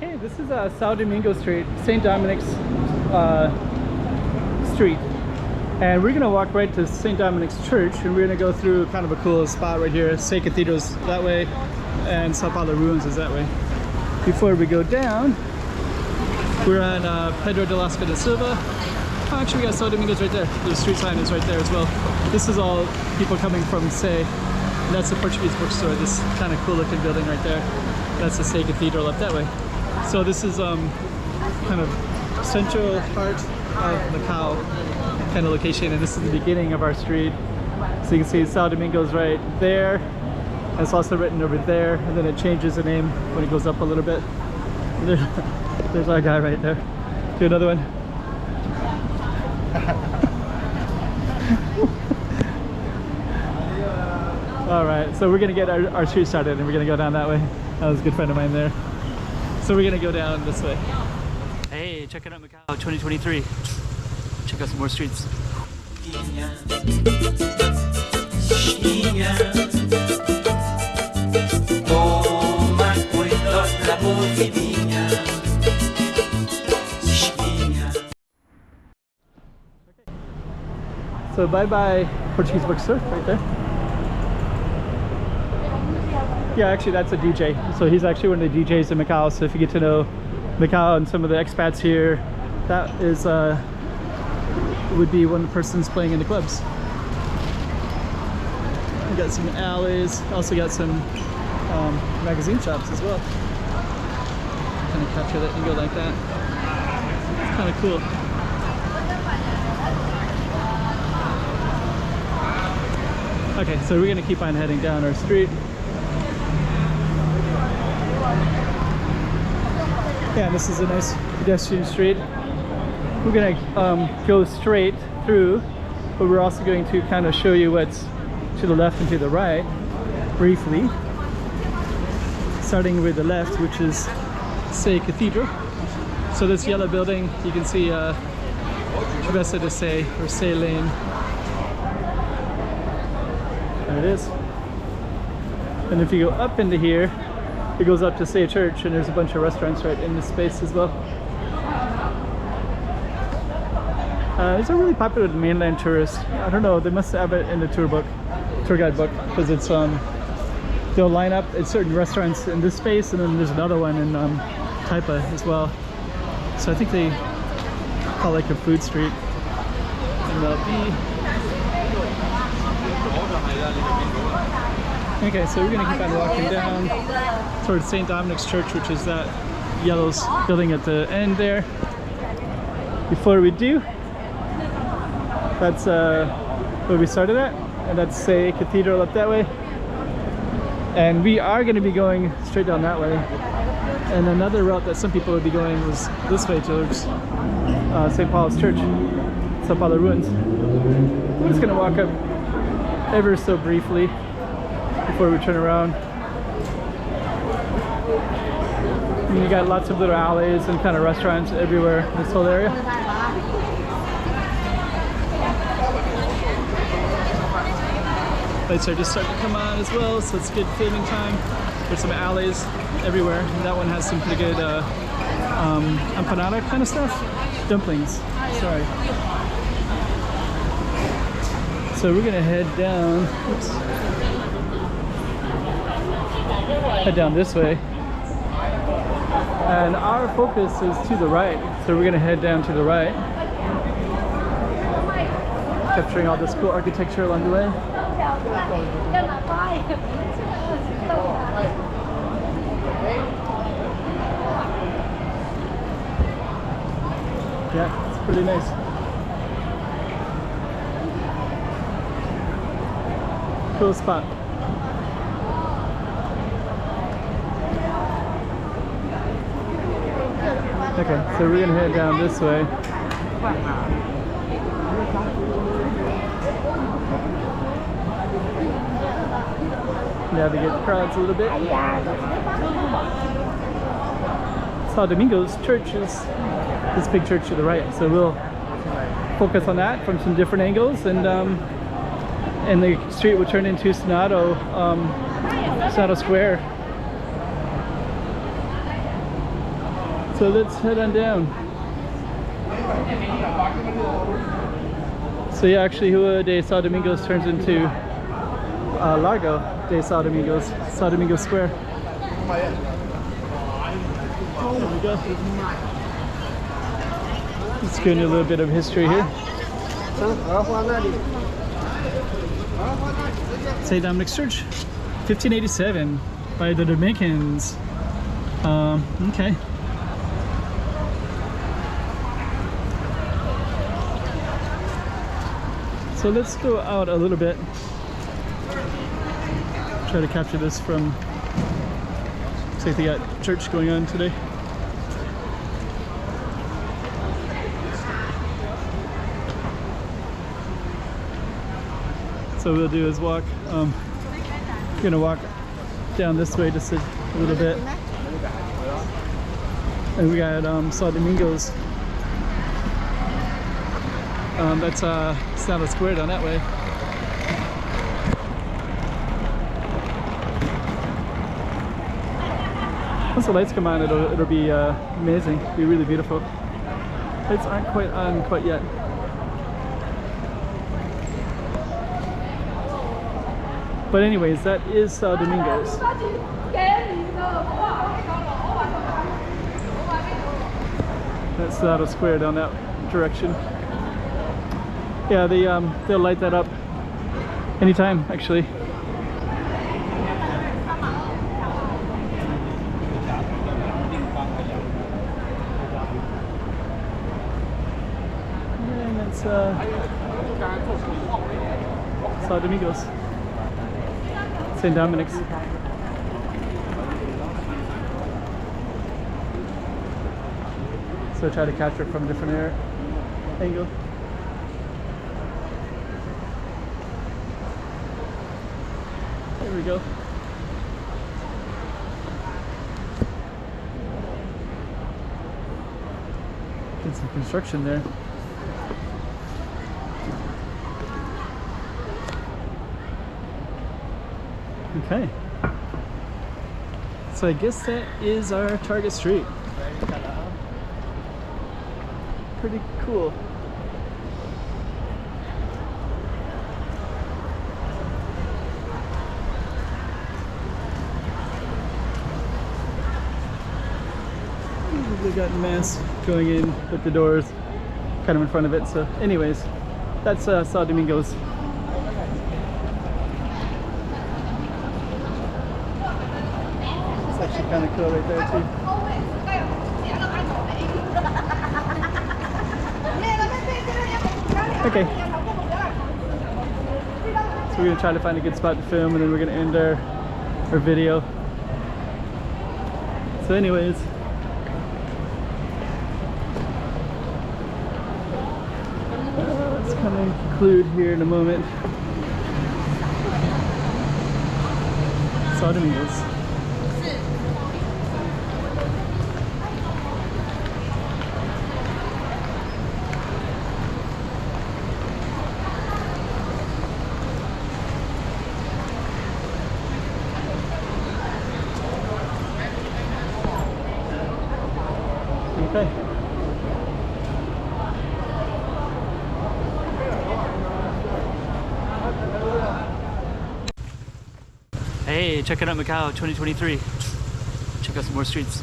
Okay, this is São Domingos Street, St. Dominic's street. And we're gonna walk right to St. Dominic's Church, and we're gonna go through kind of a cool spot right here. Say Cathedral's that way, and São Paulo Ruins is that way. Before we go down, we're on Pedro de Lasca da Silva. Oh, actually, we got São Domingos right there. The street sign is right there as well. This is all people coming from Say. And that's the Portuguese bookstore, this kind of cool looking building right there. That's the Say Cathedral up that way. So this is kind of central heart of Macau kind of location, and this is the beginning of our street. So you can see São Domingos right there. It's also written over there, and then it changes the name when it goes up a little bit. There's our guy right there. Do another one. All right, so we're gonna get our street started, and we're gonna go down that way. That was a good friend of mine there. So we're gonna go down this way. Hey, check it out, Macau 2023. Check out some more streets. So bye-bye Portuguese bookstore right there. Yeah, actually that's a DJ. So he's actually one of the DJs in Macau. So if you get to know Macau and some of the expats here, that is would be one person's playing in the clubs. We got some alleys, also got some magazine shops as well. Kind of capture that angle like that. It's kind of cool. Okay, so we're gonna keep on heading down our street. Yeah, this is a nice pedestrian street. We're gonna go straight through, but we're also going to kind of show you what's to the left and to the right, briefly. Starting with the left, which is Say Cathedral. So this yellow building, you can see Travessa de Say, or Say Lane. There it is. And if you go up into here, it goes up to Say Church, and there's a bunch of restaurants right in this space as well. It's a really popular with mainland tourists. I don't know, they must have it in the tour guide book, because it's they'll line up at certain restaurants in this space, and then there's another one in Taipa as well. So I think they call it like a food street. Okay, so we're gonna keep on walking down towards St. Dominic's Church, which is that yellow building at the end there. Before we do, that's where we started at, and that's Say Cathedral up that way. And we are going to be going straight down that way. And another route that some people would be going was this way towards St. Paul's Church, São Paulo Ruins. We're just going to walk up ever so briefly before we turn around. And you got lots of little alleys and kind of restaurants everywhere in this whole area. Lights are just starting to come on as well, so it's good filming time. There's some alleys everywhere, and that one has some pretty good empanada kind of stuff. Dumplings, sorry. So we're gonna head down, oops. Head down this way. And our focus is to the right, so we're gonna head down to the right. Capturing all this cool architecture along the way. Yeah, it's pretty nice. Cool spot. Okay, so we're gonna head down this way. Navigate the crowds a little bit. São Domingos Church is this big church to the right, so we'll focus on that from some different angles, and the street will turn into Senado Square. So let's head on down. So yeah, actually Rua de São Domingos turns into Largo de São Domingos, São Domingos Square. There we go. Let's go into a little bit of history here. St. Dominic's Church, 1587 by the Dominicans. Okay. So let's go out a little bit. Try to capture this from, looks like they got church going on today. So what we'll do is walk, we're gonna walk down this way just a little bit. And we got São Domingos. That's Sound Square down that way. Once the lights come on, it'll be amazing. It'll be really beautiful. Lights aren't quite on quite yet. But anyways, that is São Domingos. That's Sound Square down that direction. Yeah, they'll light that up anytime, actually. And that's São Domingos, St. Dominic's. So try to capture it from a different angle. There we go. Get some construction there. Okay. So I guess that is our target street. Pretty cool. They got mass going in with the doors kind of in front of it. So anyways, that's São Domingos. It's actually kind of cool right there too. Okay. So we're gonna try to find a good spot to film, and then we're gonna end our video. So anyways, let's kind of conclude here in a moment. São Domingos. Okay. Hey, check it out Macau 2023. Check out some more streets.